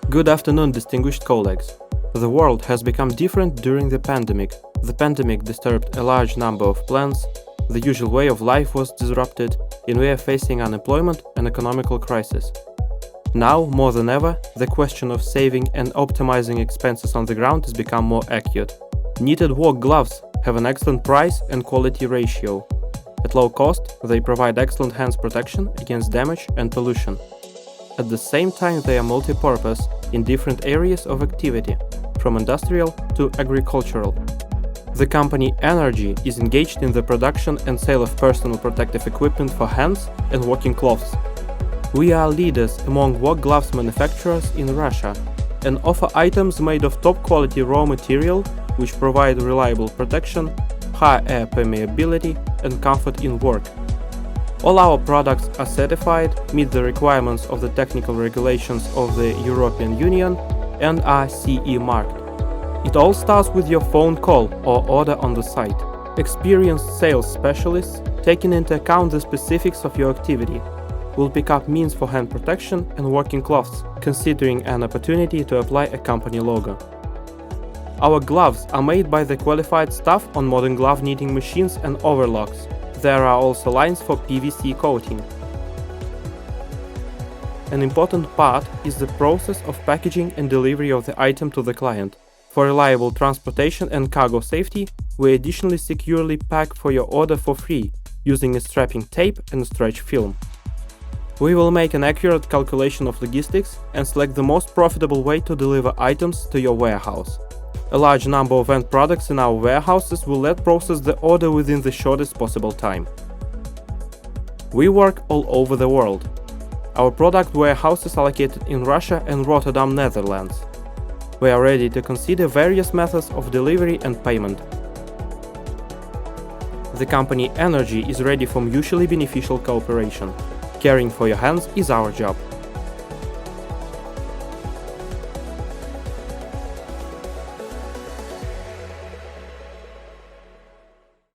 Good afternoon, distinguished colleagues. The world has become different during the pandemic. The pandemic disturbed a large number of plans, the usual way of life was disrupted, and we are facing unemployment and economical crisis. Now, more than ever, the question of saving and optimizing expenses on the ground has become more acute. Knitted work gloves have an excellent price and quality ratio. At low cost, they provide excellent hands protection against damage and pollution. At the same time, they are multi-purpose in different areas of activity, from industrial to agricultural. The company Energy is engaged in the production and sale of personal protective equipment for hands and working clothes. We are leaders among work gloves manufacturers in Russia and offer items made of top-quality raw material which provide reliable protection, high air permeability and comfort in work. All our products are certified, meet the requirements of the technical regulations of the European Union and are CE marked. It all starts with your phone call or order on the site. Experienced sales specialists, taking into account the specifics of your activity, will pick up means for hand protection and working clothes, considering an opportunity to apply a company logo. Our gloves are made by the qualified staff on modern glove knitting machines and overlocks. There are also lines for PVC coating. An important part is the process of packaging and delivery of the item to the client. For reliable transportation and cargo safety, we additionally securely pack for your order for free, using a strapping tape and stretch film. We will make an accurate calculation of logistics and select the most profitable way to deliver items to your warehouse. A large number of end products in our warehouses will let process the order within the shortest possible time. We work all over the world. Our product warehouse is located in Russia and Rotterdam, Netherlands. We are ready to consider various methods of delivery and payment. The company Energy is ready for mutually beneficial cooperation. Caring for your hands is our job.